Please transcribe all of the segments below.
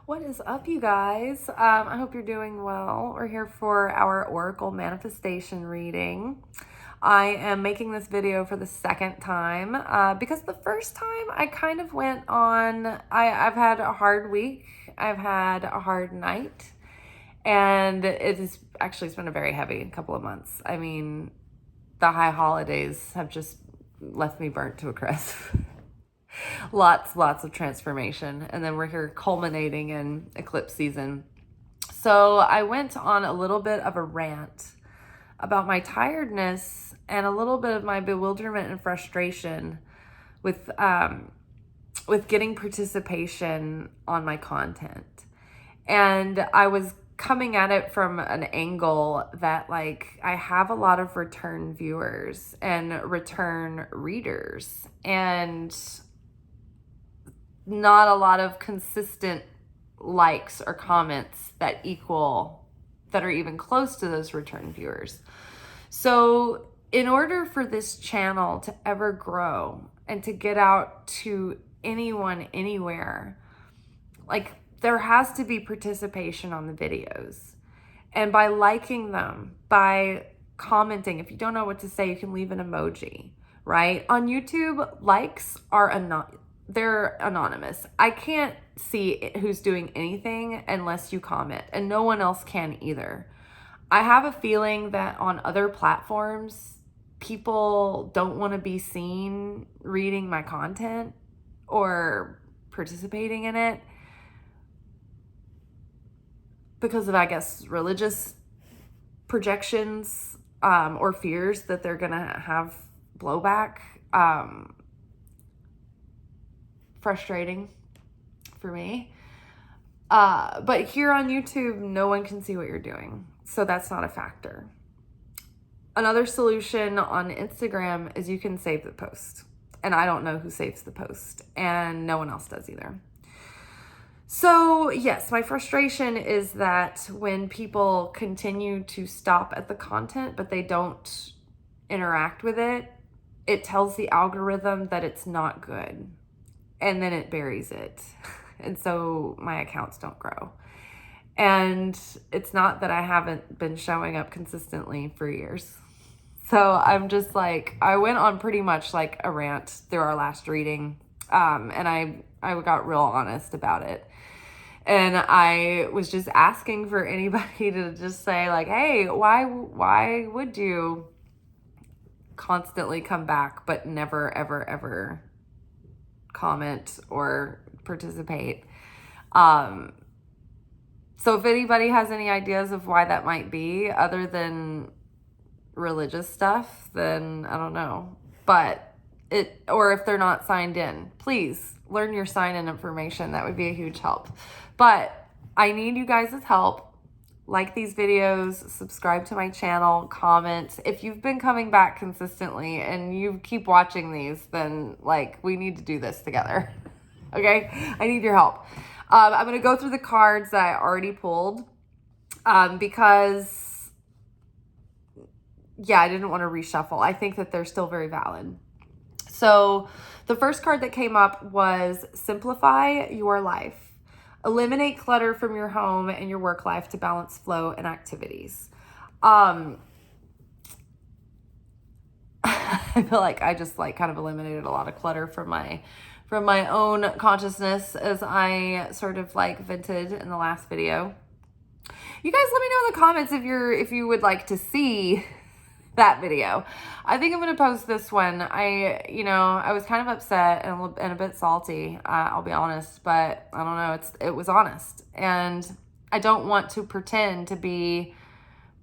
What is up, you guys? I hope you're doing well. We're here for our Oracle Manifestation reading. I am making this video for the second time because the first time I kind of went on, I've had a hard week. I've had a hard night. And it's been a very heavy couple of months. I mean, the high holidays have just left me burnt to a crisp. Lots of transformation. And then we're here culminating in eclipse season. So I went on a little bit of a rant about my tiredness and a little bit of my bewilderment and frustration with getting participation on my content. And I was coming at it from an angle that, like, I have a lot of return viewers and return readers and not a lot of consistent likes or comments that are even close to those return viewers. So in order for this channel to ever grow and to get out to anyone, anywhere, like, there has to be participation on the videos. And by liking them, by commenting, if you don't know what to say, you can leave an emoji, right? On YouTube, likes are they're anonymous. I can't see who's doing anything unless you comment, and no one else can either. I have a feeling that on other platforms, people don't want to be seen reading my content or participating in it because of, I guess, religious projections or fears that they're going to have blowback. Frustrating for me. But here on YouTube, no one can see what you're doing. So that's not a factor. Another solution on Instagram is you can save the post. And I don't know who saves the post. And no one else does either. So yes, my frustration is that when people continue to stop at the content, but they don't interact with it, it tells the algorithm that it's not good. And then it buries it. And so my accounts don't grow. And it's not that I haven't been showing up consistently for years. So I'm just like, I went on pretty much like a rant through our last reading. And I got real honest about it. And I was just asking for anybody to just say, like, hey, why would you constantly come back but never, ever comment or participate? So if anybody has any ideas of why that might be other than religious stuff, then I don't know. Or if they're not signed in, please learn your sign-in information. That would be a huge help. But I need you guys' help. Like these videos, subscribe to my channel, comment. If you've been coming back consistently and you keep watching these, then, like, we need to do this together. Okay? I need your help. I'm going to go through the cards that I already pulled because, yeah, I didn't want to reshuffle. I think that they're still very valid. So the first card that came up was Simplify Your Life. Eliminate clutter from your home and your work life to balance flow and activities. I feel like I just kind of eliminated a lot of clutter from my own consciousness as I sort of vented in the last video. You guys let me know in the comments if you would like to see that video. I think I'm going to post this one. I was kind of upset and a bit salty, I'll be honest, but I don't know, it was honest. And I don't want to pretend to be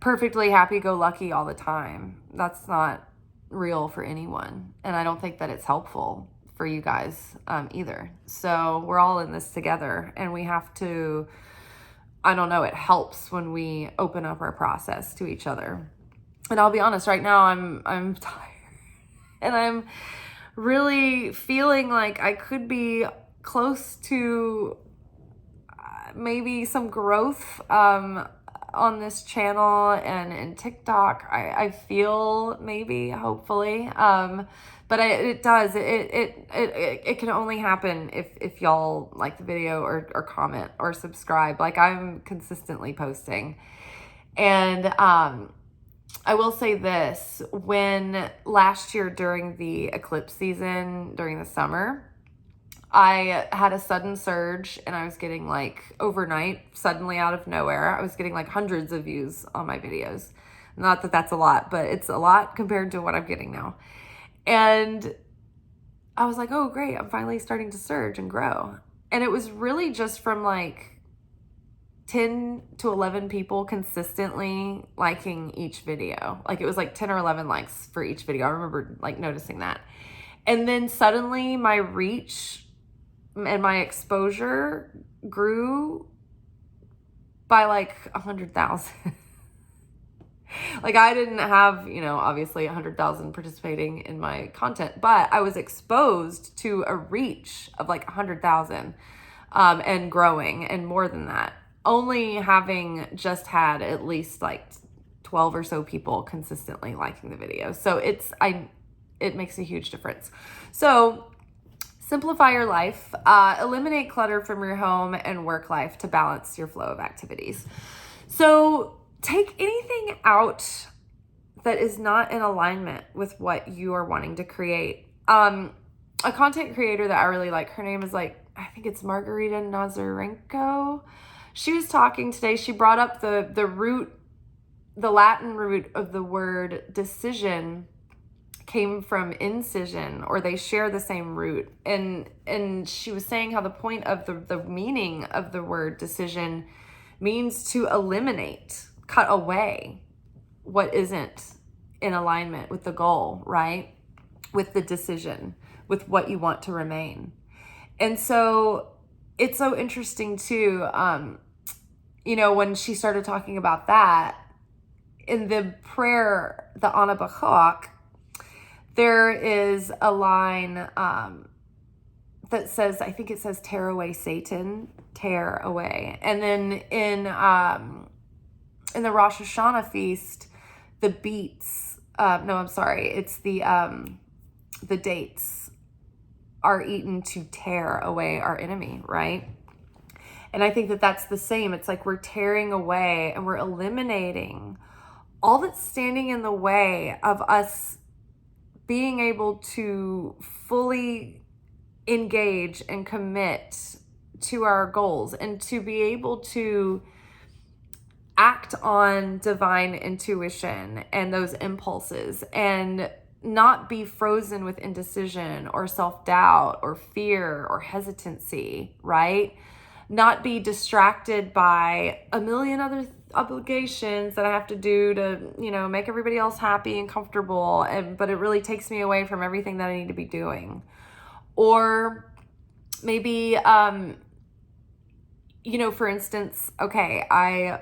perfectly happy-go-lucky all the time. That's not real for anyone. And I don't think that it's helpful for you guys either. So we're all in this together, and we have to, I don't know, it helps when we open up our process to each other. And I'll be honest, right now I'm tired and I'm really feeling like I could be close to maybe some growth. on this channel and in TikTok. I feel, maybe, hopefully. But it can only happen if y'all like the video or comment or subscribe. Like, I'm consistently posting. And I will say this, when last year during the eclipse season, during the summer, I had a sudden surge and I was getting like overnight, suddenly out of nowhere, I was getting like hundreds of views on my videos. Not that that's a lot, but it's a lot compared to what I'm getting now. And I was like, oh, great, I'm finally starting to surge and grow. And it was really just from like 10 to 11 people consistently liking each video. Like, it was like 10 or 11 likes for each video. I remember like noticing that. And then suddenly my reach and my exposure grew by like 100,000. Like, I didn't have, obviously 100,000 participating in my content, but I was exposed to a reach of like 100,000 and growing, and more than that, only having just had at least like 12 or so people consistently liking the video. So it makes a huge difference. So simplify your life, eliminate clutter from your home and work life to balance your flow of activities. So take anything out that is not in alignment with what you are wanting to create. A content creator that I really like, her name is I think it's Margarita Nazarenko. She was talking today. She brought up the Latin root of the word decision came from incision, or they share the same root. And she was saying how the point of the meaning of the word decision means to eliminate, cut away what isn't in alignment with the goal, right? With the decision, with what you want to remain. And so it's so interesting too, when she started talking about that, in the prayer, the Ana Bachok, there is a line that says, I think it says, tear away Satan, tear away. And then in the Rosh Hashanah feast, the beets, it's the dates are eaten to tear away our enemy, right? And I think that that's the same. It's like we're tearing away and we're eliminating all that's standing in the way of us being able to fully engage and commit to our goals, and to be able to act on divine intuition and those impulses, and not be frozen with indecision or self-doubt or fear or hesitancy, right? Not be distracted by a million other obligations that I have to do to, make everybody else happy and comfortable, but it really takes me away from everything that I need to be doing. Or maybe, for instance, okay, I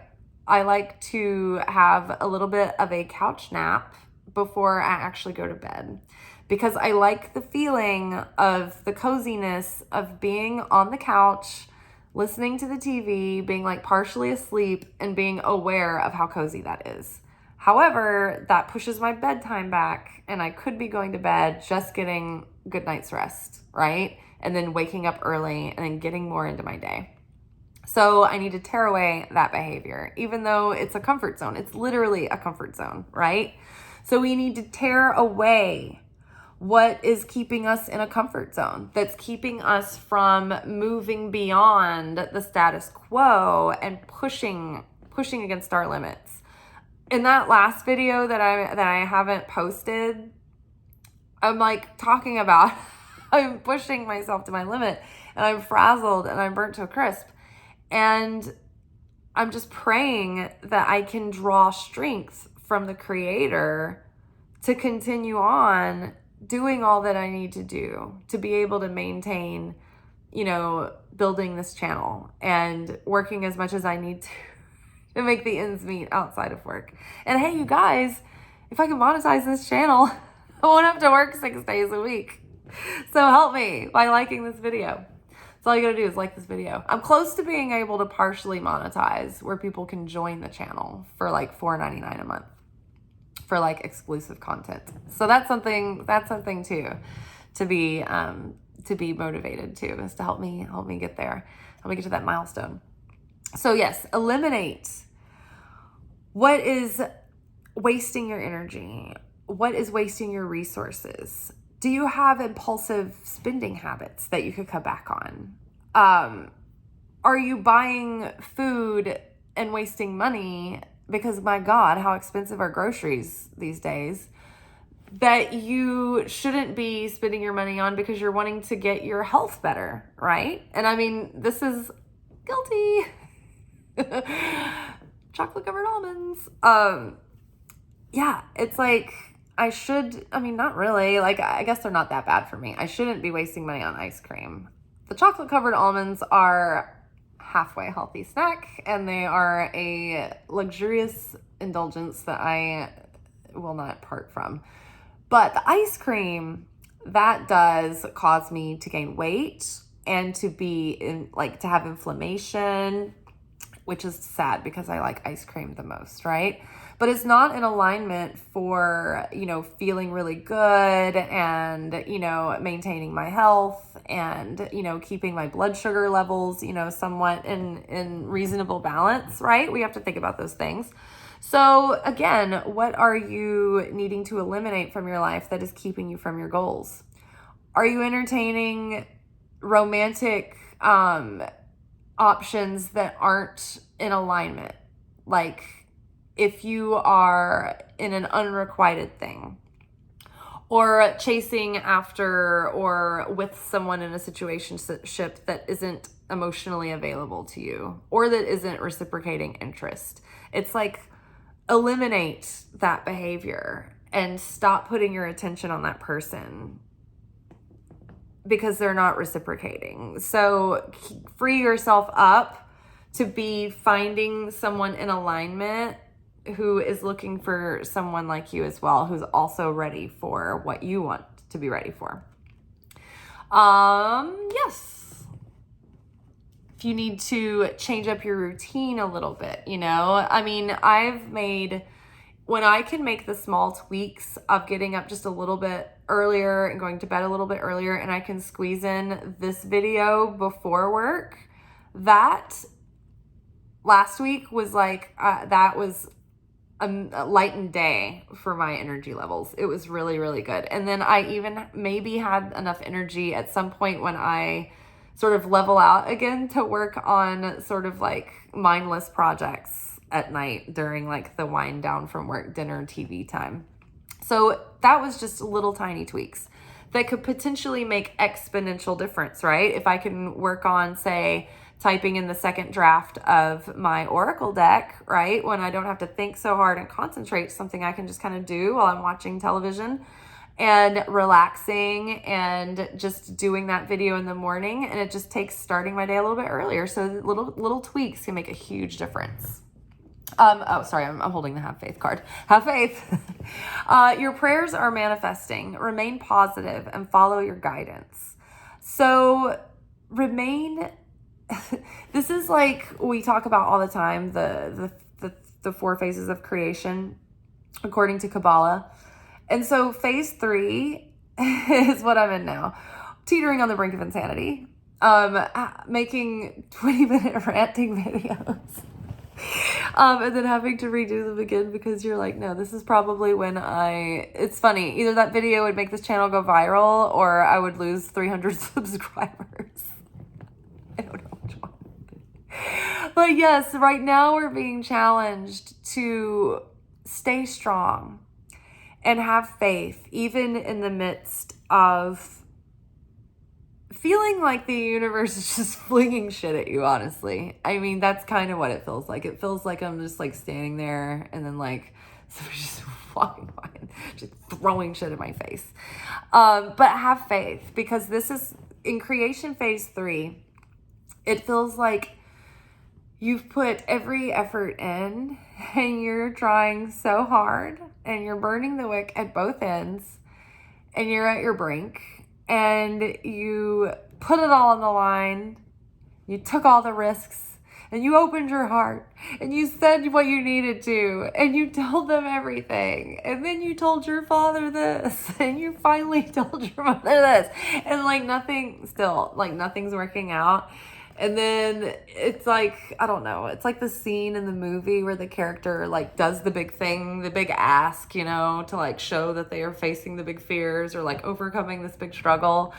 like to have a little bit of a couch nap before I actually go to bed, because I like the feeling of the coziness of being on the couch, listening to the TV, being like partially asleep, and being aware of how cozy that is. However, that pushes my bedtime back, and I could be going to bed just getting good night's rest, right? And then waking up early and then getting more into my day. So I need to tear away that behavior, even though it's a comfort zone. It's literally a comfort zone, right? So we need to tear away what is keeping us in a comfort zone, that's keeping us from moving beyond the status quo and pushing against our limits. In that last video that I haven't posted, I'm like talking about I'm pushing myself to my limit, and I'm frazzled and I'm burnt to a crisp. And I'm just praying that I can draw strength from the Creator to continue on doing all that I need to do to be able to maintain, building this channel and working as much as I need to make the ends meet outside of work. And hey, you guys, if I can monetize this channel, I won't have to work 6 days a week. So help me by liking this video. So all you gotta do is like this video. I'm close to being able to partially monetize where people can join the channel for like $4.99 a month for like exclusive content. So that's something too to be motivated to, is to help me get there. Help me get to that milestone. So yes, eliminate what is wasting your energy. What is wasting your resources? Do you have impulsive spending habits that you could cut back on? Are you buying food and wasting money because, my God, how expensive are groceries these days, that you shouldn't be spending your money on because you're wanting to get your health better, right? And I mean, this is guilty. Chocolate covered almonds. Yeah, it's like, not really. Like, I guess they're not that bad for me. I shouldn't be wasting money on ice cream. The chocolate covered almonds are halfway healthy snack, and they are a luxurious indulgence that I will not part from. But the ice cream, that does cause me to gain weight and to to have inflammation, which is sad because I like ice cream the most, right? But it's not in alignment for, feeling really good and, maintaining my health and, keeping my blood sugar levels, somewhat in reasonable balance, right? We have to think about those things. So again, what are you needing to eliminate from your life that is keeping you from your goals? Are you entertaining romantic options that aren't in alignment? Like if you are in an unrequited thing, or chasing after or with someone in a situationship that isn't emotionally available to you, or that isn't reciprocating interest. It's like, eliminate that behavior and stop putting your attention on that person because they're not reciprocating. So free yourself up to be finding someone in alignment who is looking for someone like you as well, who's also ready for what you want to be ready for. Yes. If you need to change up your routine a little bit, when I can make the small tweaks of getting up just a little bit earlier and going to bed a little bit earlier, and I can squeeze in this video before work, that last week was like, that was a lightened day for my energy levels. It was really, really good. And then I even maybe had enough energy at some point when I sort of level out again to work on sort of like mindless projects at night during like the wind down from work, dinner, TV time. So that was just little tiny tweaks that could potentially make exponential difference, right? If I can work on, say, typing in the second draft of my Oracle deck, right? When I don't have to think so hard and concentrate, something I can just kind of do while I'm watching television and relaxing and just doing that video in the morning. And it just takes starting my day a little bit earlier. So little tweaks can make a huge difference. I'm holding the have faith card. Have faith. Your prayers are manifesting. Remain positive and follow your guidance. So this is like we talk about all the time, the 4 phases of creation, according to Kabbalah. And so phase 3 is what I'm in now. Teetering on the brink of insanity. Making 20-minute ranting videos. And then having to redo them again because you're like, no, this is probably when it's funny. Either that video would make this channel go viral or I would lose 300 subscribers. I don't know which one. But yes, right now we're being challenged to stay strong and have faith, even in the midst of feeling like the universe is just flinging shit at you, honestly. I mean, that's kind of what it feels like. It feels like I'm just like standing there and then like somebody's just walking by and just throwing shit in my face. But have faith, because this is in creation phase 3. It feels like you've put every effort in and you're trying so hard and you're burning the wick at both ends and you're at your brink and you put it all on the line. You took all the risks. And you opened your heart and you said what you needed to and you told them everything. And then you told your father this and you finally told your mother this. And like nothing's working out. And then it's like, I don't know, it's like the scene in the movie where the character like does the big thing, the big ask, you know, to like show that they are facing the big fears or like overcoming this big struggle.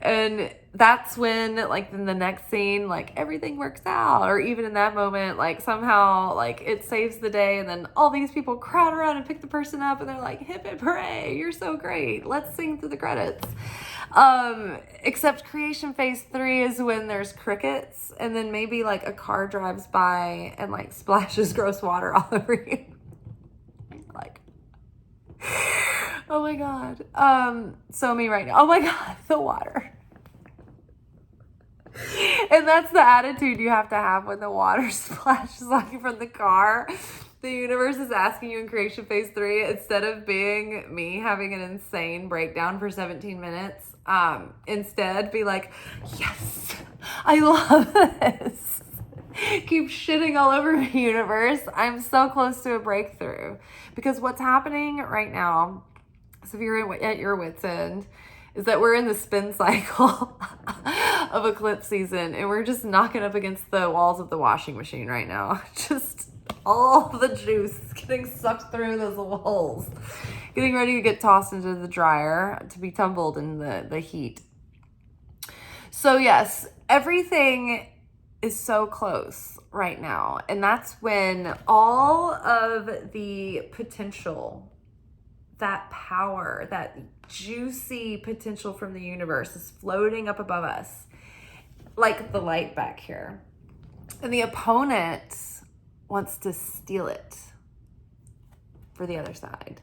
And that's when, like, in the next scene, like, everything works out. Or even in that moment, like, somehow, like, it saves the day. And then all these people crowd around and pick the person up. And they're like, hip hip hooray, you're so great. Let's sing through the credits. Except creation phase 3 is when there's crickets. And then maybe, like, a car drives by and, like, splashes gross water all over you. Like... Oh my God. So me right now. Oh my God, the water. And that's the attitude you have to have when the water splashes on you from the car. The universe is asking you in creation phase 3, instead of being me having an insane breakdown for 17 minutes, instead be like, yes, I love this. Keep shitting all over me, universe. I'm so close to a breakthrough. Because what's happening right now, so if you're at your wit's end, is that we're in the spin cycle of eclipse season and we're just knocking up against the walls of the washing machine right now. Just all the juice getting sucked through those little holes, getting ready to get tossed into the dryer to be tumbled in the heat. So yes, everything is so close right now. And that's when all of the potential, that power, that juicy potential from the universe is floating up above us, like the light back here. And the opponent wants to steal it for the other side.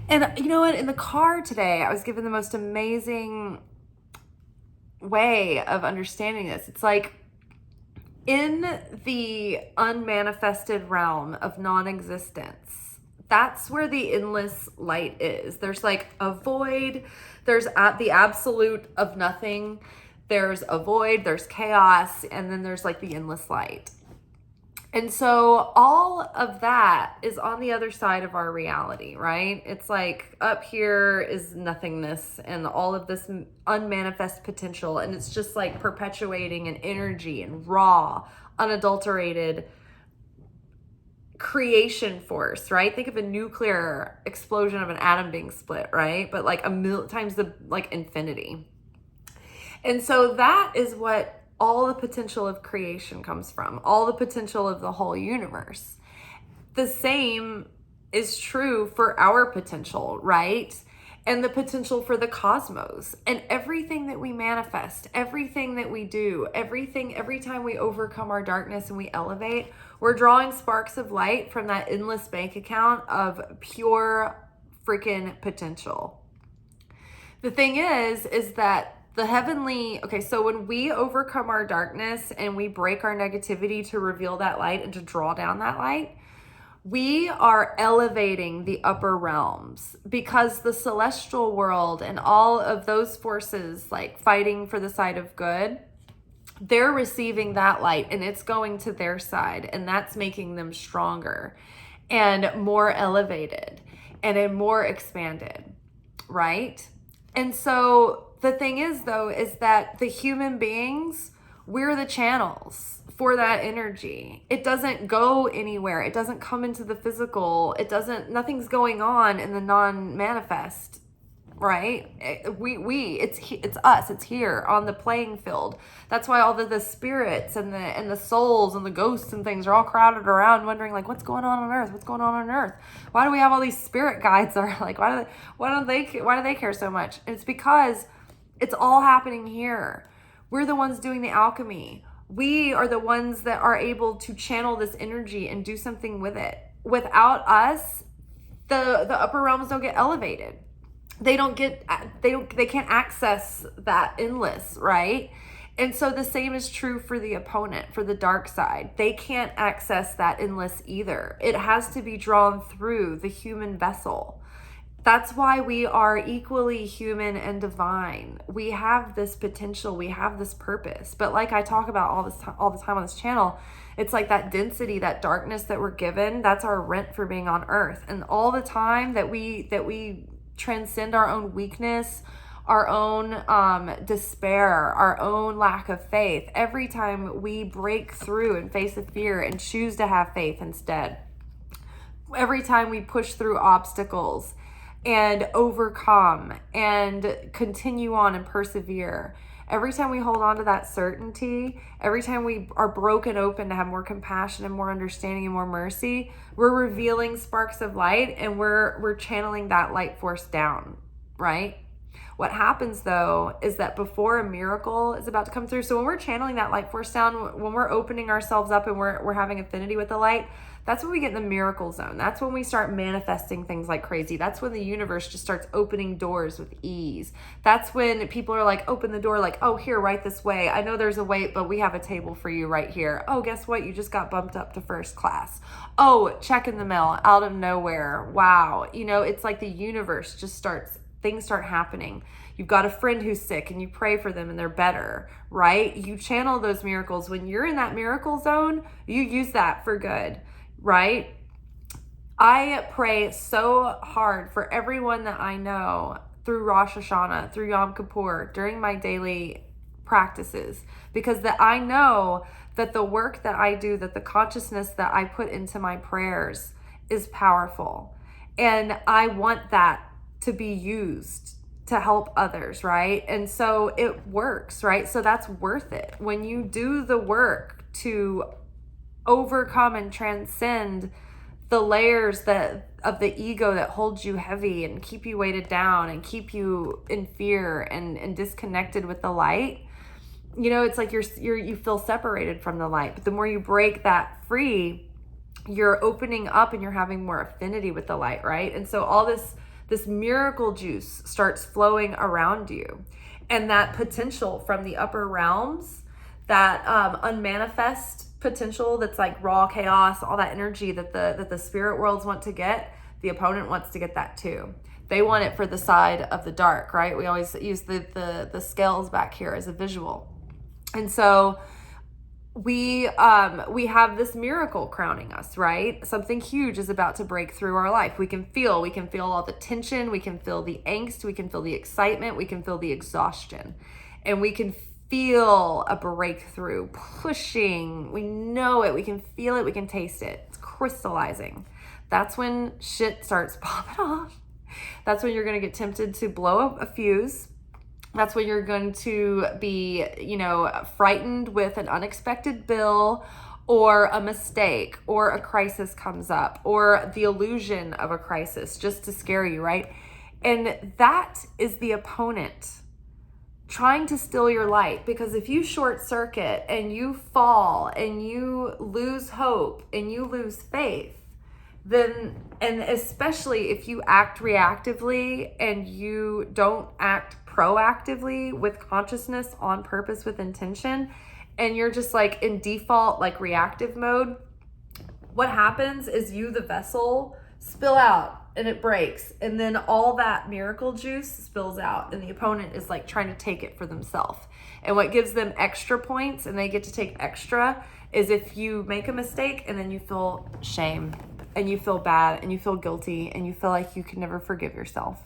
And you know what? In the car today, I was given the most amazing way of understanding this. It's like, in the unmanifested realm of non-existence, that's where the endless light is. There's like a void, there's the absolute of nothing, there's a void, there's chaos, and then there's like the endless light. And so all of that is on the other side of our reality, right? It's like up here is nothingness and all of this unmanifest potential. And it's just like perpetuating an energy and raw, unadulterated creation force, right? Think of a nuclear explosion of an atom being split, right? But like a million times the like infinity. And so that is what all the potential of creation comes from, all the potential of the whole universe. The same is true for our potential, right? And the potential for the cosmos and everything that we manifest, everything that we do, every time we overcome our darkness and we elevate, we're drawing sparks of light from that endless bank account of pure freaking potential. The thing is that the heavenly, okay, so when we overcome our darkness and we break our negativity to reveal that light and to draw down that light, we are elevating the upper realms, because the celestial world and all of those forces like fighting for the side of good, they're receiving that light and it's going to their side, and that's making them stronger and more elevated and more expanded, right? And so the thing is, though, is that the human beings, we're the channels for that energy. It doesn't go anywhere. It doesn't come into the physical. Nothing's going on in the non-manifest, right? It's us. It's here on the playing field. That's why all the spirits and the souls and the ghosts and things are all crowded around, wondering like, what's going on Earth? What's going on Earth? Why do we have all these spirit guides that are like, why do they care so much? And it's because it's all happening here. We're the ones doing the alchemy. We are the ones that are able to channel this energy and do something with it. Without us, the upper realms don't get elevated. They can't access that endless, right? And so the same is true for the opponent, for the dark side. They can't access that endless either. It has to be drawn through the human vessel. That's why we are equally human and divine. We have this potential, we have this purpose. But like I talk about all the time on this channel, it's like that density, that darkness that we're given, that's our rent for being on earth. And all the time that we transcend our own weakness, our own despair, our own lack of faith, every time we break through and face a fear and choose to have faith instead, every time we push through obstacles and overcome and continue on and persevere, every time we hold on to that certainty, every time we are broken open to have more compassion and more understanding and more mercy, we're revealing sparks of light, and we're channeling that light force down, right? What happens though is that before a miracle is about to come through, so when we're channeling that light force down, when we're opening ourselves up and we're having affinity with the light, that's when we get in the miracle zone. That's when we start manifesting things like crazy. That's when the universe just starts opening doors with ease. That's when people are like, open the door, like, oh, here, right this way. I know there's a wait, but we have a table for you right here. Oh, guess what? You just got bumped up to first class. Oh, check in the mail out of nowhere. Wow. You know, it's like the universe just things start happening. You've got a friend who's sick and you pray for them and they're better, right? You channel those miracles. When you're in that miracle zone, you use that for good, right? I pray so hard for everyone that I know through Rosh Hashanah, through Yom Kippur, during my daily practices, because that I know that the work that I do, that the consciousness that I put into my prayers is powerful. And I want that to be used to help others, right? And so it works, right? So that's worth it. When you do the work to overcome and transcend the layers of the ego that holds you heavy and keep you weighted down and keep you in fear and disconnected with the light, you know, it's like you feel separated from the light. But the more you break that free, you're opening up and you're having more affinity with the light, right? And so all this miracle juice starts flowing around you, and that potential from the upper realms, that unmanifest potential that's like raw chaos, all that energy that the spirit worlds want to get, the opponent wants to get that too. They want it for the side of the dark, right? We always use the scales back here as a visual. And so we have this miracle crowning us, right? Something huge is about to break through our life. We can feel all the tension, we can feel the angst, we can feel the excitement, we can feel the exhaustion, and we can feel a breakthrough pushing. We know it, we can feel it, we can taste it. It's crystallizing. That's when shit starts popping off. That's when you're going to get tempted to blow up a fuse. That's when you're going to be, frightened with an unexpected bill or a mistake or a crisis comes up or the illusion of a crisis just to scare you, right? And that is the opponent trying to steal your light, because if you short circuit and you fall and you lose hope and you lose faith, then, and especially if you act reactively and you don't act proactively with consciousness, on purpose, with intention, and you're just like in default, like reactive mode, what happens is you, the vessel, spill out and it breaks. And then all that miracle juice spills out and the opponent is like trying to take it for themselves. And what gives them extra points and they get to take extra is if you make a mistake and then you feel shame and you feel bad and you feel guilty and you feel like you can never forgive yourself.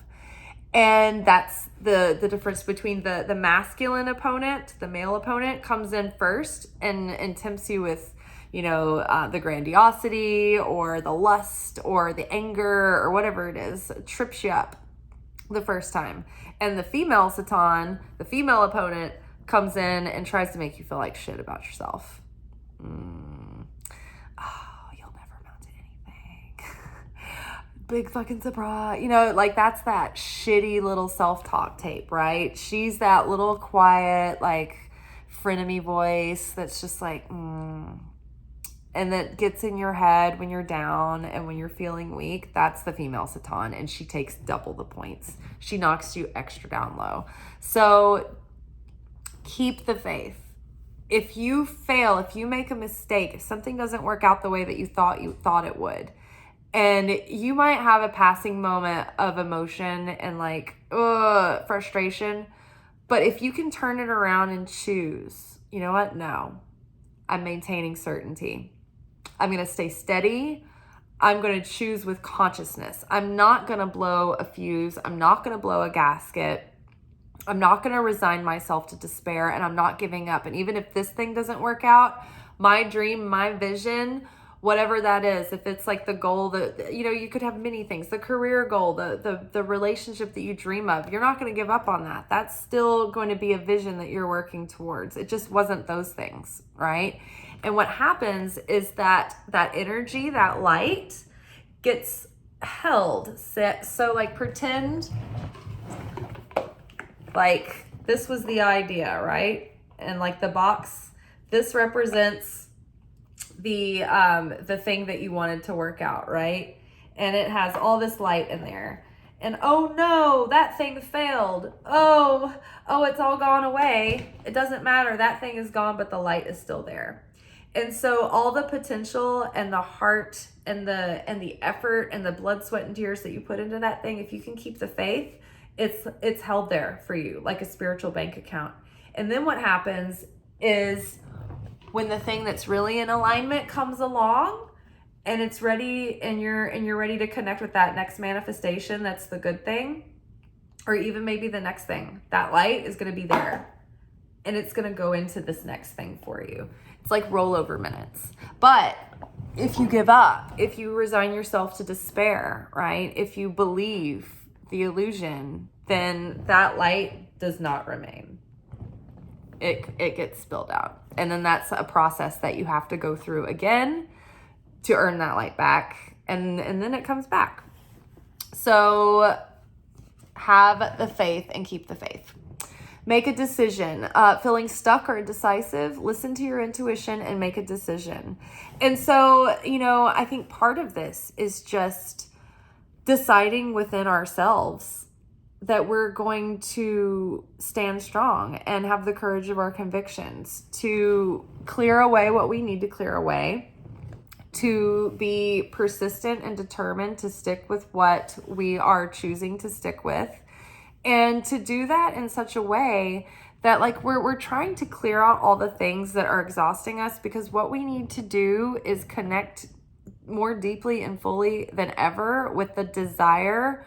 And that's the difference between the masculine opponent, the male opponent comes in first and tempts you with, the grandiosity or the lust or the anger or whatever it is, trips you up the first time. And the female Satan, the female opponent, comes in and tries to make you feel like shit about yourself. Big fucking surprise, that's that shitty little self-talk tape, right? She's that little quiet, like, frenemy voice that's just like, and that gets in your head when you're down and when you're feeling weak. That's the female Satan, and she takes double the points. She knocks you extra down low. So keep the faith. If you fail, if you make a mistake, if something doesn't work out the way that you thought it would, And you might have a passing moment of emotion and like, frustration. But if you can turn it around and choose, you know what? No, I'm maintaining certainty. I'm going to stay steady. I'm going to choose with consciousness. I'm not going to blow a fuse. I'm not going to blow a gasket. I'm not going to resign myself to despair, and I'm not giving up. And even if this thing doesn't work out, my dream, my vision, whatever that is, if it's like the goal that, you could have many things, the career goal, the relationship that you dream of, you're not going to give up on that. That's still going to be a vision that you're working towards. It just wasn't those things, right? And what happens is that energy, that light gets held. So like pretend like this was the idea, right? And like the box, this represents the thing that you wanted to work out, right? And it has all this light in there. And oh no, that thing failed. Oh, it's all gone away. It doesn't matter. That thing is gone, but the light is still there. And so all the potential and the heart and the effort and the blood, sweat, and tears that you put into that thing, if you can keep the faith, it's held there for you like a spiritual bank account. And then what happens is when the thing that's really in alignment comes along and it's ready and you're ready to connect with that next manifestation, that's the good thing, or even maybe the next thing, that light is going to be there and it's going to go into this next thing for you. It's like rollover minutes. But if you give up, if you resign yourself to despair, right? If you believe the illusion, then that light does not remain. It gets spilled out. And then that's a process that you have to go through again to earn that light back. And then it comes back. So have the faith and keep the faith. Make a decision. Feeling stuck or indecisive, listen to your intuition and make a decision. And so, I think part of this is just deciding within ourselves that we're going to stand strong and have the courage of our convictions to clear away what we need to clear away, to be persistent and determined to stick with what we are choosing to stick with, and to do that in such a way that like we're trying to clear out all the things that are exhausting us, because what we need to do is connect more deeply and fully than ever with the desire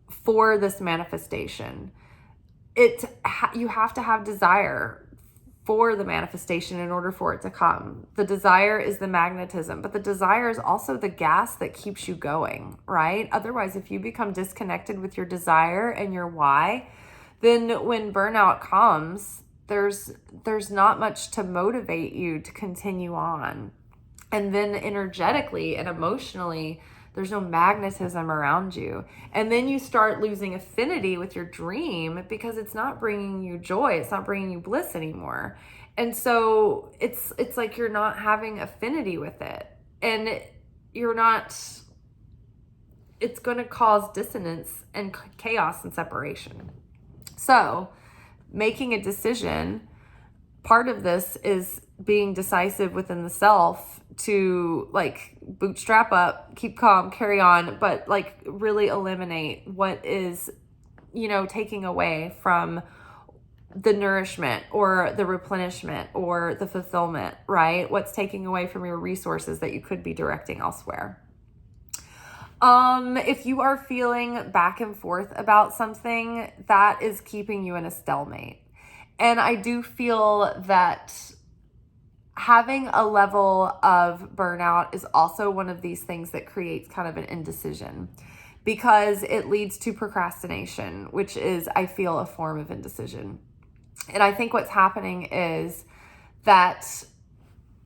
for this manifestation. You have to have desire for the manifestation in order for it to come. The desire is the magnetism, but the desire is also the gas that keeps you going, right? Otherwise, if you become disconnected with your desire and your why, then when burnout comes, there's not much to motivate you to continue on. And then energetically and emotionally, there's no magnetism around you. And then you start losing affinity with your dream because it's not bringing you joy. It's not bringing you bliss anymore. And so it's like you're not having affinity with it. And it's going to cause dissonance and chaos and separation. So making a decision, part of this is being decisive within the self to like bootstrap up, keep calm, carry on, but like really eliminate what is, taking away from the nourishment or the replenishment or the fulfillment, right? What's taking away from your resources that you could be directing elsewhere. If you are feeling back and forth about something, that is keeping you in a stalemate. And I do feel that having a level of burnout is also one of these things that creates kind of an indecision, because it leads to procrastination, which is, I feel, a form of indecision. And I think what's happening is that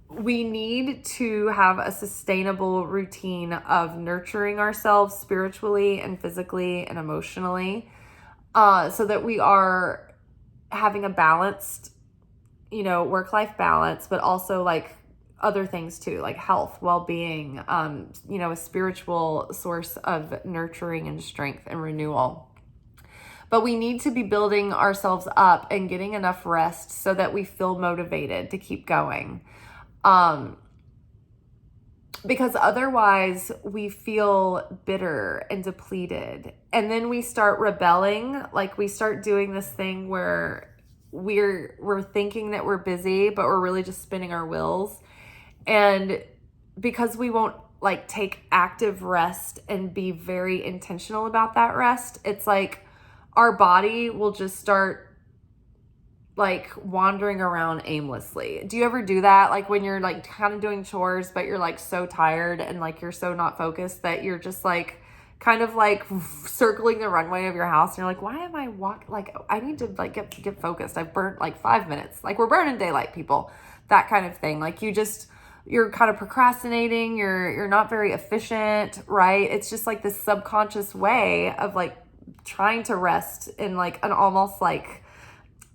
we need to have a sustainable routine of nurturing ourselves spiritually and physically and emotionally, so that we are having a balanced, work-life balance, but also like other things too, like health, well-being, a spiritual source of nurturing and strength and renewal. But we need to be building ourselves up and getting enough rest so that we feel motivated to keep going. Because otherwise we feel bitter and depleted. And then we start rebelling. Like we start doing this thing where we're thinking that we're busy, but we're really just spinning our wheels. And because we won't like take active rest and be very intentional about that rest, it's like our body will just start like wandering around aimlessly. Do you ever do that? Like when you're like kind of doing chores, but you're like so tired and like you're so not focused that you're just like kind of like circling the runway of your house and you're like, why am I like I need to like get focused. I've burnt like 5 minutes. Like we're burning daylight, people. That kind of thing. Like you're kind of procrastinating, you're not very efficient, right? It's just like this subconscious way of like trying to rest in like an almost like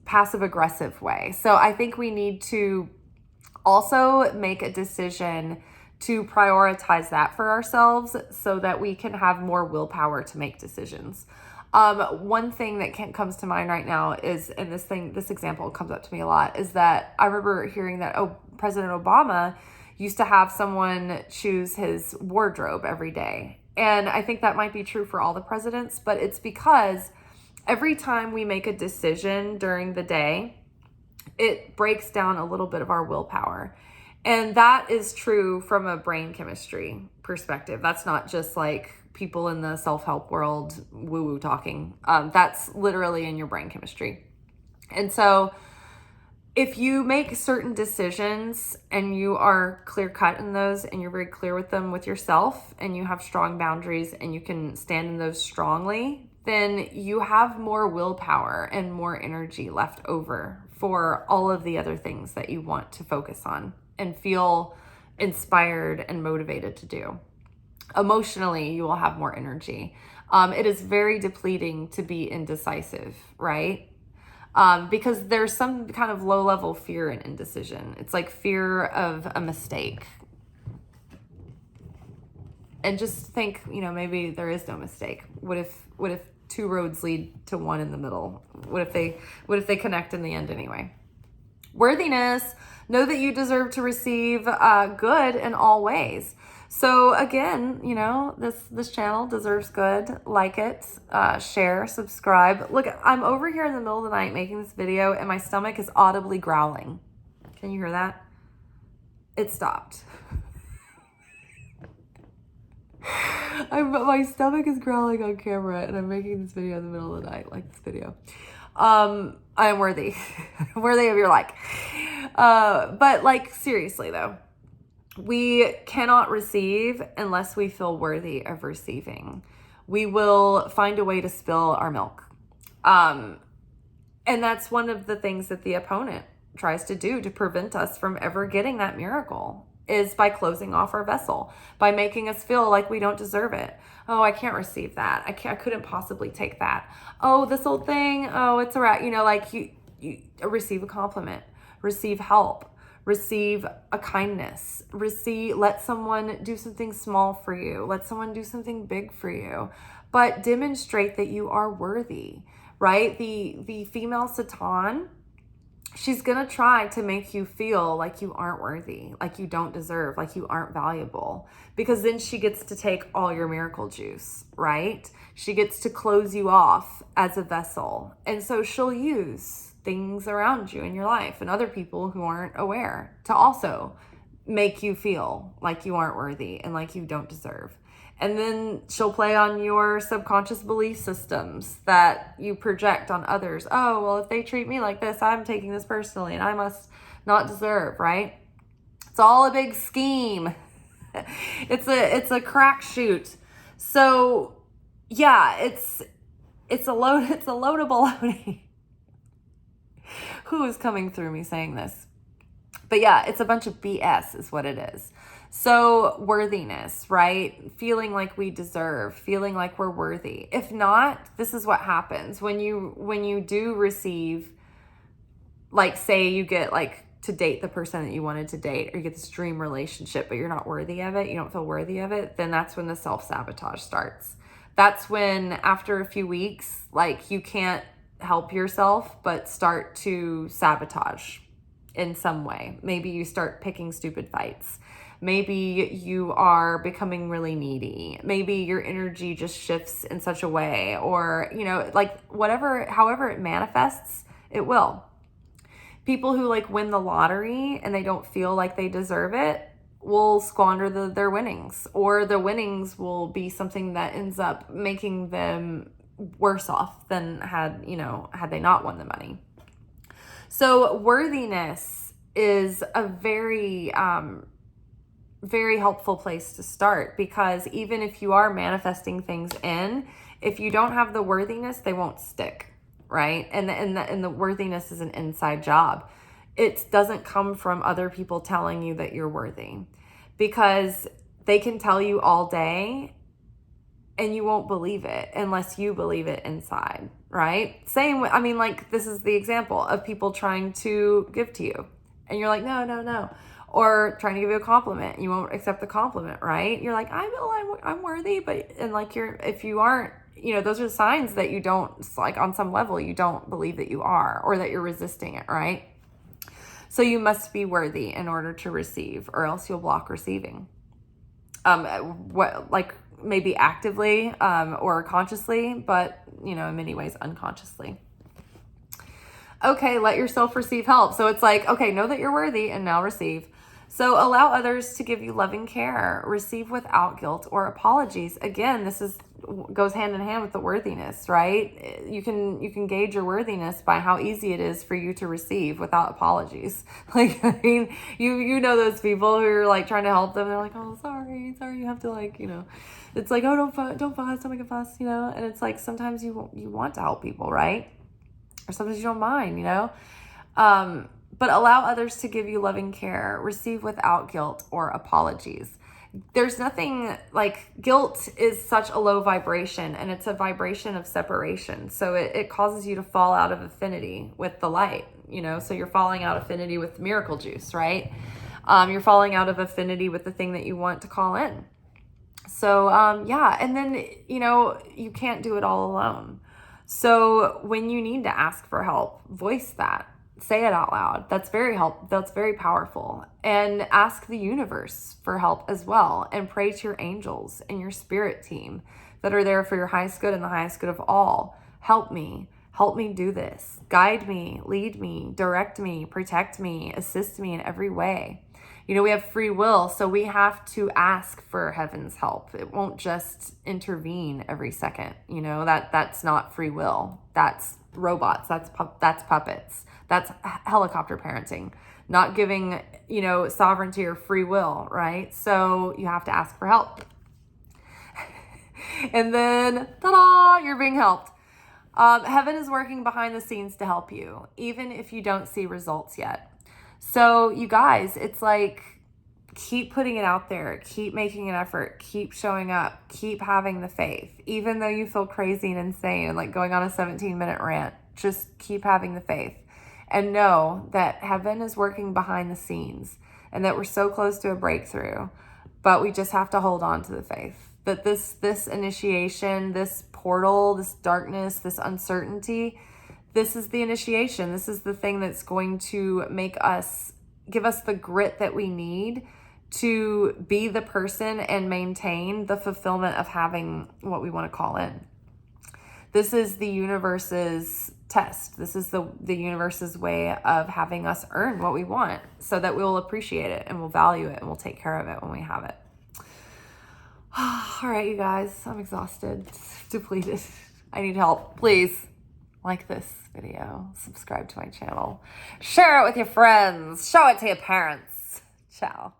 passive aggressive way. So I think we need to also make a decision to prioritize that for ourselves so that we can have more willpower to make decisions. One thing that comes to mind right now is, and this example comes up to me a lot, is that I remember hearing that President Obama used to have someone choose his wardrobe every day. And I think that might be true for all the presidents, but it's because every time we make a decision during the day, it breaks down a little bit of our willpower. And that is true from a brain chemistry perspective. That's not just like people in the self-help world woo-woo talking. That's literally in your brain chemistry. And so if you make certain decisions and you are clear-cut in those and you're very clear with them with yourself and you have strong boundaries and you can stand in those strongly, then you have more willpower and more energy left over for all of the other things that you want to focus on and feel inspired and motivated to do. Emotionally, you will have more energy. It is very depleting to be indecisive, right? Because there's some kind of low-level fear in indecision. It's like fear of a mistake. And just think, maybe there is no mistake. What if two roads lead to one in the middle? What if they connect in the end anyway? Worthiness, know that you deserve to receive good in all ways. So again, this channel deserves good. Like it, share, subscribe. Look, I'm over here in the middle of the night making this video and my stomach is audibly growling. Can you hear that? It stopped. My stomach is growling on camera and I'm making this video in the middle of the night, like this video. I am worthy. I'm worthy of your like. But like seriously though, we cannot receive unless we feel worthy of receiving. We will find a way to spill our milk. And that's one of the things that the opponent tries to do to prevent us from ever getting that miracle, is by closing off our vessel, by making us feel like we don't deserve it. Oh, I can't receive that. I couldn't possibly take that. Oh, this old thing. Oh, it's a rat. Like you receive a compliment, receive help, receive a kindness, let someone do something small for you. Let someone do something big for you, but demonstrate that you are worthy, right? The female Satan, she's going to try to make you feel like you aren't worthy, like you don't deserve, like you aren't valuable, because then she gets to take all your miracle juice, right? She gets to close you off as a vessel. And so she'll use things around you in your life and other people who aren't aware to also make you feel like you aren't worthy and like you don't deserve. And then she'll play on your subconscious belief systems that you project on others. Oh, well, if they treat me like this, I'm taking this personally and I must not deserve, right? It's all a big scheme. It's a crack shoot. So yeah, it's a load of baloney. Who is coming through me saying this? But yeah, it's a bunch of BS is what it is. So worthiness, right? Feeling like we deserve, feeling like we're worthy. If not, this is what happens when you do receive, like say you get like to date the person that you wanted to date, or you get this dream relationship, but you're not worthy of it, you don't feel worthy of it, then that's when the self-sabotage starts. That's when after a few weeks, like you can't help yourself but start to sabotage in some way. Maybe you start picking stupid fights. Maybe you are becoming really needy. Maybe your energy just shifts in such a way, or, you know, like whatever, however it manifests, it will. People who like win the lottery and they don't feel like they deserve it will squander their winnings, or the winnings will be something that ends up making them worse off than had they not won the money. So worthiness is a very, very helpful place to start, because even if you are manifesting things in, if you don't have the worthiness, they won't stick, right? And the worthiness is an inside job. It doesn't come from other people telling you that you're worthy, because they can tell you all day and you won't believe it unless you believe it inside, right? I mean, like, this is the example of people trying to give to you and you're like, no. Or trying to give you a compliment, you won't accept the compliment, right? You're like, I'm worthy, but, and like, if you aren't, you know, those are signs that you don't, like, on some level, you don't believe that you are, or that you're resisting it, right? So you must be worthy in order to receive, or else you'll block receiving. Like maybe actively, or consciously, but, you know, in many ways unconsciously. Okay, let yourself receive help. So it's like, okay, know that you're worthy and now receive. So allow others to give you loving care. Receive without guilt or apologies. Again, goes hand in hand with the worthiness, right? You can gauge your worthiness by how easy it is for you to receive without apologies. Like, I mean, you know those people who are like trying to help them. They're like, oh, sorry, you have to, like, you know, it's like, oh, don't fuss, don't make a fuss, you know. And it's like, sometimes you want to help people, right? Or sometimes you don't mind, you know. But allow others to give you loving care. Receive without guilt or apologies. There's nothing, like, guilt is such a low vibration, and it's a vibration of separation. So it causes you to fall out of affinity with the light, you know. So you're falling out of affinity with miracle juice, right? You're falling out of affinity with the thing that you want to call in. So, yeah. And then, you know, you can't do it all alone. So when you need to ask for help, voice that. Say it out loud. That's very powerful. And ask the universe for help as well. And pray to your angels and your spirit team that are there for your highest good and the highest good of all. Help me do this. Guide me, lead me, direct me, protect me, assist me in every way. You know, we have free will, so we have to ask for heaven's help. It won't just intervene every second. You know, that's not free will. That's robots. That's puppets. That's helicopter parenting, not giving, you know, sovereignty or free will, right? So you have to ask for help. And then, ta-da, you're being helped. Heaven is working behind the scenes to help you, even if you don't see results yet. So you guys, it's like, keep putting it out there, keep making an effort, keep showing up, keep having the faith, even though you feel crazy and insane and like going on a 17-minute rant. Just keep having the faith and know that heaven is working behind the scenes and that we're so close to a breakthrough, but we just have to hold on to the faith that this initiation, this portal, this darkness, this uncertainty, this is the initiation. This is the thing that's going to give us the grit that we need to be the person and maintain the fulfillment of having what we want to call in. This is the universe's test. This is the universe's way of having us earn what we want so that we'll appreciate it and we'll value it and we'll take care of it when we have it. All right, you guys, I'm exhausted, depleted. I need help. Please like this video, subscribe to my channel, share it with your friends, show it to your parents. Ciao.